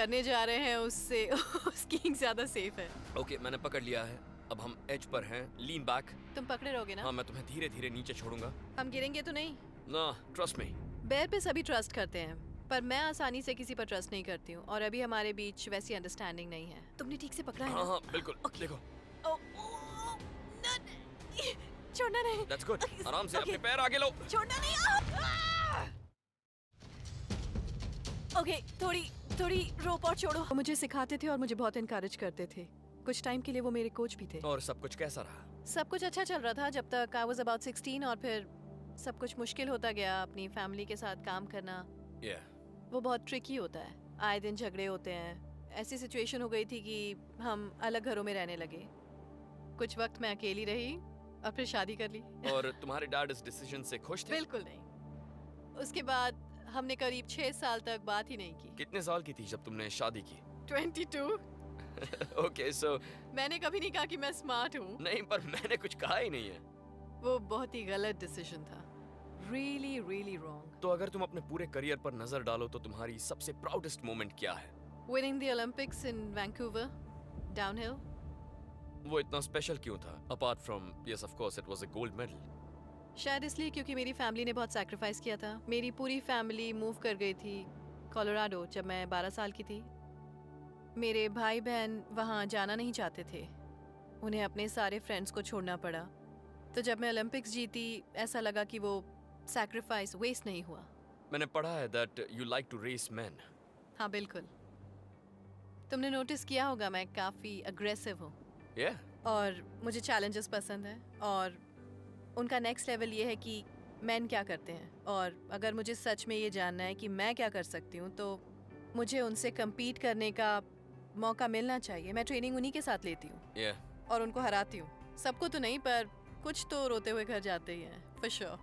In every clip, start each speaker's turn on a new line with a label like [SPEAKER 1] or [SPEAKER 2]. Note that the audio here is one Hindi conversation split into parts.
[SPEAKER 1] करने जा रहे हैं उससे स्कीइंग ज्यादा सेफ है।
[SPEAKER 2] ओके, मैंने पकड़ लिया है। अब हम एज पर हैं। Lean back.
[SPEAKER 1] तुम पकड़े रहोगे ना?
[SPEAKER 2] हाँ, मैं तुम्हें धीरे धीरे नीचे छोड़ूंगा।
[SPEAKER 1] हम गिरेंगे तो नहीं?
[SPEAKER 2] ना, ट्रस्ट मी।
[SPEAKER 1] बेर पे सभी ट्रस्ट करते हैं, पर मैं आसानी से किसी पर ट्रस्ट नहीं करती हूँ, और अभी हमारे बीच वैसी अंडरस्टैंडिंग नहीं है। तुमने ठीक से पकड़ा है
[SPEAKER 2] हाँ
[SPEAKER 1] ना?
[SPEAKER 2] हाँ बिल्कुल। देखो,
[SPEAKER 1] छोड़ना नहीं।
[SPEAKER 2] That's good. आराम से
[SPEAKER 1] Okay.
[SPEAKER 2] अपने पैर आगे लो।
[SPEAKER 1] छोड़ना नहीं। ओके, थोड़ी रोप और छोड़ो। वो मुझे सिखाते थे और मुझे बहुत इनकरेज करते थे। कुछ टाइम के लिए वो मेरे कोच भी थे।
[SPEAKER 2] और सब कुछ कैसा रहा?
[SPEAKER 1] सब कुछ अच्छा चल रहा था जब तक आई वाज अबाउट 16, और फिर सब कुछ मुश्किल होता गया। अपनी फैमिली के साथ काम करना वो बहुत ट्रिकी होता है। आए दिन झगड़े होते हैं। ऐसी सिचुएशन हो गई थी कि हम अलग घरों में रहने लगे। कुछ वक्त मैं अकेली रही और फिर शादी कर ली।
[SPEAKER 2] और तुम्हारे डैड इस डिसीजन से खुश थे?
[SPEAKER 1] बिल्कुल नहीं। उसके बाद हमने करीब 6 साल तक बात ही नहीं की।
[SPEAKER 2] कितने साल की थी जब तुमने शादी की?
[SPEAKER 1] 22।
[SPEAKER 2] ओके, सो
[SPEAKER 1] मैंने कभी नहीं कहा कि मैं स्मार्ट हूँ।
[SPEAKER 2] नहीं, पर मैंने कुछ कहा ही नहीं है।
[SPEAKER 1] वो बहुत ही गलत डिसीजन था। Really really wrong.
[SPEAKER 2] तो अगर तुम अपने पूरे करियर पर नजर डालो तो तुम्हारी सबसे प्राउडेस्ट मोमेंट क्या है?
[SPEAKER 1] Winning the Olympics in Vancouver downhill.
[SPEAKER 2] वो इतना स्पेशल क्यों था? Apart from yes of course it was a gold medal.
[SPEAKER 1] शायद इसलिए क्योंकि मेरी फैमिली ने बहुत सैक्रिफाइस किया था। मेरी पूरी फैमिली मूव कर गई थी कोलोराडो जब मैं 12 साल की थी। मेरे भाई बहन वहाँ जाना नहीं चाहते थे। उन्हें अपने सारे फ्रेंड्स को छोड़ना पड़ा। तो जब मैं ओलंपिक्स जीती, ऐसा लगा कि वो सैक्रिफाइस वेस्ट नहीं हुआ।
[SPEAKER 2] मैंने पढ़ा है that you like to race man.
[SPEAKER 1] हाँ बिल्कुल। तुमने नोटिस किया होगा मैं काफ़ी अग्रेसिव हूँ। और मुझे चैलेंजेस पसंद हैं, और उनका नेक्स्ट लेवल ये है कि मैन क्या करते हैं। और अगर मुझे सच में ये जानना है कि मैं क्या कर सकती हूँ, तो मुझे उनसे compete करने का मौका मिलना चाहिए। मैं ट्रेनिंग उन्हीं के साथ लेती हूँ और उनको हराती हूँ। सबको तो नहीं, पर कुछ तो रोते हुए घर जाते ही हैं for sure।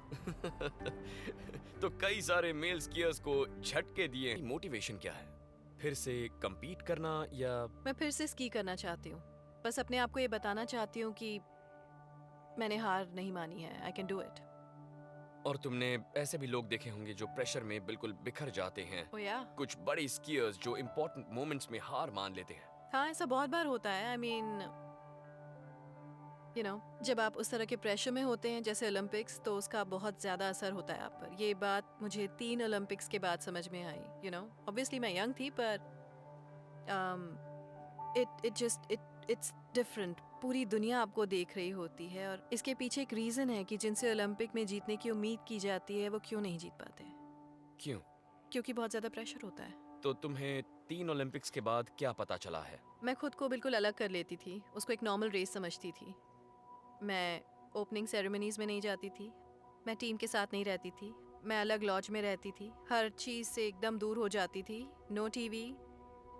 [SPEAKER 2] तो कई सारे मेल स्कीयर्स को झटके दिए। मोटिवेशन क्या है? फिर से compete करना या?
[SPEAKER 1] मैं फिर से स्की करना चाहती हूँ। बस अपने आप को ये बताना चाहती हूँ कि मैंने हार नहीं मानी है। I can do it।
[SPEAKER 2] और तुमने ऐसे भी लोग देखे होंगे जो प्रेशर में बिल्कुल बिखर जाते हैं।
[SPEAKER 1] Oh yeah?
[SPEAKER 2] कुछ बड़े स्कीयर्स जो इम्पोर्टेंट मोमेंट्स में हार मान लेते हैं।
[SPEAKER 1] हाँ, ऐसा बहुत बार होता है। I mean, you know, जब आप उस तरह के प्रेशर में होते हैं जैसे ओलंपिक्स, तो उसका बहुत ज़्यादा असर होता है आप पर। ये बात मुझे 3 ओलंपिक्स के बाद समझ में आई। You know, obviously मैं यंग थी, पर it's different। पूरी दुनिया आपको देख रही होती है, और इसके पीछे एक रीज़न है कि जिनसे ओलंपिक में जीतने की उम्मीद की जाती है वो क्यों नहीं जीत पाते।
[SPEAKER 2] क्यों?
[SPEAKER 1] क्योंकि बहुत ज़्यादा प्रेशर होता है।
[SPEAKER 2] तो तुम्हें 3 ओलंपिक्स के बाद क्या पता चला है?
[SPEAKER 1] मैं खुद को बिल्कुल अलग कर लेती थी। उसको एक नॉर्मल रेस समझती थी। मैं ओपनिंग सेरेमनीज में नहीं जाती थी। मैं टीम के साथ नहीं रहती थी। मैं अलग लॉज में रहती थी। हर चीज़ से एकदम दूर हो जाती थी। No TV,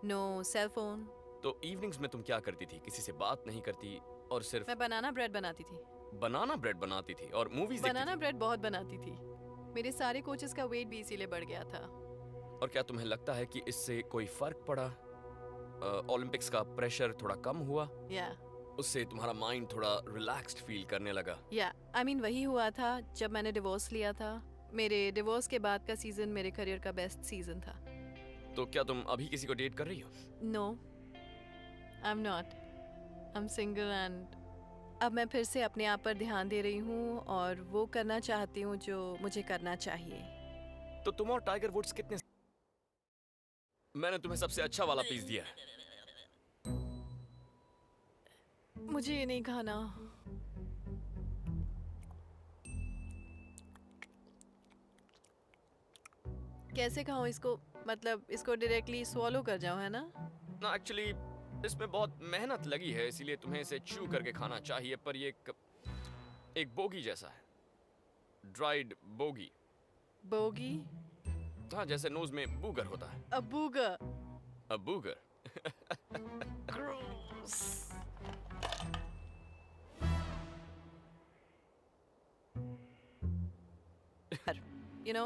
[SPEAKER 1] no cell phone.
[SPEAKER 2] तो इवनिंग्स में तुम क्या करती थी? किसी से बात नहीं करती और सिर्फ?
[SPEAKER 1] मैं बनाना ब्रेड बनाती थी।
[SPEAKER 2] बनाना ब्रेड बनाती थी और मूवीज देखती
[SPEAKER 1] बनाना
[SPEAKER 2] थी?
[SPEAKER 1] ब्रेड बहुत बनाती थी। मेरे सारे कोचेस का वेट भी इसीलिए बढ़ गया था।
[SPEAKER 2] और क्या तुम्हें लगता है कि इससे कोई फर्क पड़ा? ओलंपिक्स का प्रेशर थोड़ा कम हुआ?
[SPEAKER 1] या
[SPEAKER 2] उससे तुम्हारा माइंड थोड़ा रिलैक्स्ड फील करने लगा?
[SPEAKER 1] आई मीन वही हुआ था जब मैंने डिवोर्स लिया था। मेरे डिवोर्स के बाद का सीजन मेरे करियर का बेस्ट सीजन था।
[SPEAKER 2] तो क्या तुम अभी किसी को डेट कर रही हो?
[SPEAKER 1] No, I am not. I am single, and अब मैं फिर से अपने आप पर ध्यान दे रही हूँ और वो करना चाहती हूँ जो मुझे करना चाहिए।
[SPEAKER 2] तो तुम और टाइगर वुड्स कितने? मैंने तुम्हें सबसे अच्छा वाला पीस दिया है।
[SPEAKER 1] मुझे ये नहीं खाना। कैसे खाऊं इसको? मतलब इसको डायरेक्टली स्वॉलो कर जाऊं, है ना?
[SPEAKER 2] ना, एक्चुअली इसमें बहुत मेहनत लगी है, इसीलिए तुम्हें इसे च्यू करके खाना चाहिए। पर ये एक बोगी जैसा है। Dried bogie.
[SPEAKER 1] बोगी?
[SPEAKER 2] हाँ, जैसे नोज में बूगर होता है।
[SPEAKER 1] अबूगा।
[SPEAKER 2] अ बूगर।
[SPEAKER 1] यू नो,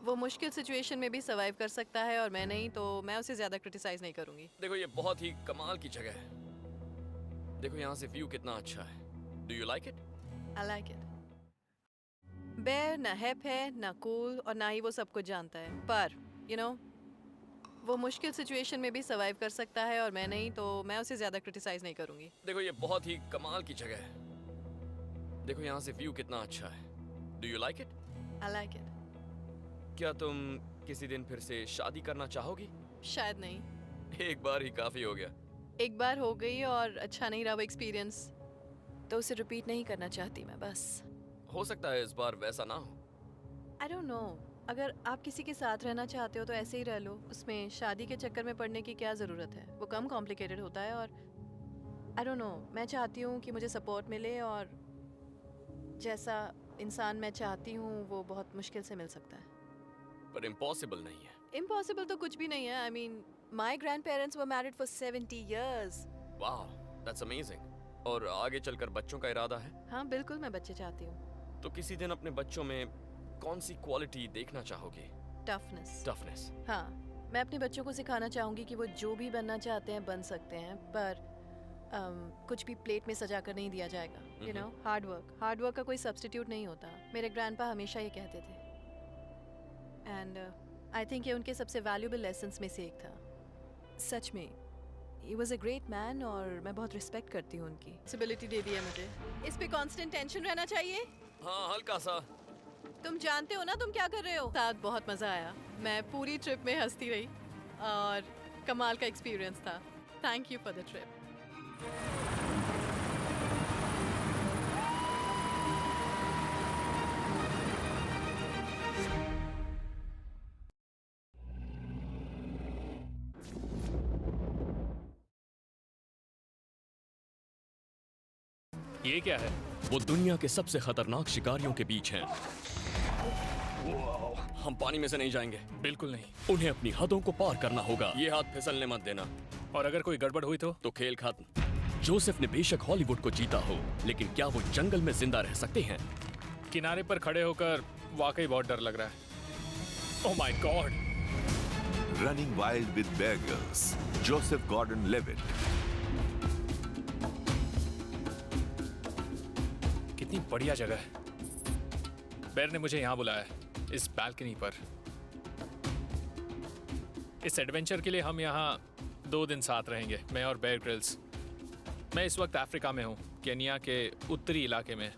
[SPEAKER 1] वो मुश्किल सिचुएशन में भी सर्वाइव कर सकता है और मैं नहीं, तो मैं उसे ज्यादा क्रिटिसाइज नहीं करूंगी।
[SPEAKER 2] देखो, ये बहुत ही कमाल की जगह है। देखो यहाँ से व्यू कितना अच्छा है। Do you like it?
[SPEAKER 1] I like it. बेयर ना हेप है, ना कूल, और ना ही वो सब कुछ जानता है। पर यू नो, वो मुश्किल सिचुएशन में भी सर्वाइव कर सकता है और मैं नहीं, तो मैं उसे ज़्यादा क्रिटिसाइज नहीं करूँगी।
[SPEAKER 2] देखो ये बहुत ही कमाल की जगह है। देखो यहाँ से व्यू कितना अच्छा है। Do you like it?
[SPEAKER 1] I like it.
[SPEAKER 2] क्या तुम किसी दिन फिर से शादी करना चाहोगी?
[SPEAKER 1] शायद नहीं।
[SPEAKER 2] एक बार ही काफी हो गया।
[SPEAKER 1] एक बार हो गई और अच्छा नहीं रहा वो एक्सपीरियंस, तो उसे रिपीट नहीं करना चाहती मैं बस।
[SPEAKER 2] हो सकता है इस बार वैसा ना हो।
[SPEAKER 1] आई डोंट नो, अगर आप किसी के साथ रहना चाहते हो तो ऐसे ही रह लो, उसमें शादी के चक्कर में पड़ने की क्या ज़रूरत है? वो कम कॉम्प्लिकेटेड होता है। और आई डोंट नो, मैं चाहती हूँ कि मुझे सपोर्ट मिले और जैसा इंसान मैं चाहती हूँ वो बहुत मुश्किल से मिल सकता है।
[SPEAKER 2] पर इम्पॉसिबल नहीं है।
[SPEAKER 1] इम्पॉसिबल तो कुछ भी नहीं है। I mean my grand parents were married for 70 years।
[SPEAKER 2] वाह, दैट्स अमेजिंग। और आगे चलकर बच्चों का इरादा है?
[SPEAKER 1] हाँ बिल्कुल, मैं बच्चे चाहती हूँ।
[SPEAKER 2] तो किसी दिन अपने बच्चों में कौन सी क्वालिटी देखना चाहोगे?
[SPEAKER 1] टफनेस।
[SPEAKER 2] टफनेस।
[SPEAKER 1] हाँ, मैं अपने बच्चों को सिखाना चाहूँगी कि वो जो भी बनना चाहते हैं बन सकते हैं, पर कुछ भी प्लेट में सजा कर नहीं दिया जाएगा। यू नो, हार्ड वर्क का कोई सब्स्टिट्यूट नहीं होता। मेरे ग्रैंडपा हमेशा ये कहते थे एंड आई थिंक ये उनके सबसे वैल्यूबल लेसन्स में से एक था। सच में he was a great man और मैं बहुत रिस्पेक्ट करती हूँ उनकी। रिस्पॉन्सिबिलिटी दे दी है मुझे, इस पे कांस्टेंट टेंशन रहना चाहिए।
[SPEAKER 2] हाँ, हल्का सा।
[SPEAKER 1] तुम जानते हो ना तुम क्या कर रहे हो। साथ बहुत मज़ा आया, मैं पूरी ट्रिप में हंसती रही और कमाल का एक्सपीरियंस था। Thank you for the trip.
[SPEAKER 3] ये क्या है?
[SPEAKER 2] वो दुनिया के सबसे खतरनाक शिकारियों के बीच हैं। हम पानी में से नहीं जाएंगे।
[SPEAKER 3] बिल्कुल नहीं।
[SPEAKER 2] उन्हें अपनी हदों को पार करना होगा। ये हाथ फिसलने मत देना।
[SPEAKER 3] और अगर कोई गड़बड़ हुई तो
[SPEAKER 2] खेल खत्म। जोसेफ ने बेशक हॉलीवुड को जीता हो, लेकिन क्या वो जंगल में जिंदा रह सकते हैं?
[SPEAKER 3] किनारे पर खड़े होकर वाकई बहुत डर लग रहा है। Oh my God.
[SPEAKER 4] Running wild with Bear Grylls, Joseph Gordon Levitt.
[SPEAKER 3] कितनी बढ़िया जगह है। बेयर ने मुझे यहाँ बुलाया है, इस बालकनी पर। इस एडवेंचर के लिए हम यहाँ 2 दिन साथ रहेंगे, मैं और बेयर ग्रिल्स। मैं इस वक्त अफ्रीका में हूँ, केनिया के उत्तरी इलाके में।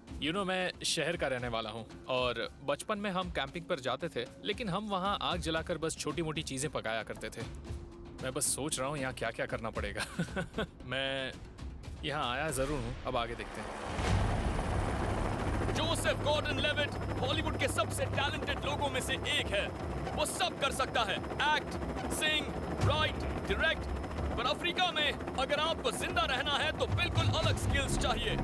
[SPEAKER 3] मैं शहर का रहने वाला हूँ और बचपन में हम कैंपिंग पर जाते थे, लेकिन हम वहाँ आग जलाकर बस छोटी मोटी चीज़ें पकाया करते थे। मैं बस सोच रहा हूँ यहाँ क्या क्या करना पड़ेगा। मैं यहाँ आया ज़रूर हूँ, अब आगे देखते हैं।
[SPEAKER 2] जोसेफ गॉर्डन लेविट हॉलीवुड के सबसे टैलेंटेड लोगों में से एक है। वो सब कर सकता है, एक्ट, सिंग, राइट, डायरेक्ट। पर अफ्रीका में अगर आपको जिंदा रहना है तो बिल्कुल अलग स्किल्स चाहिए।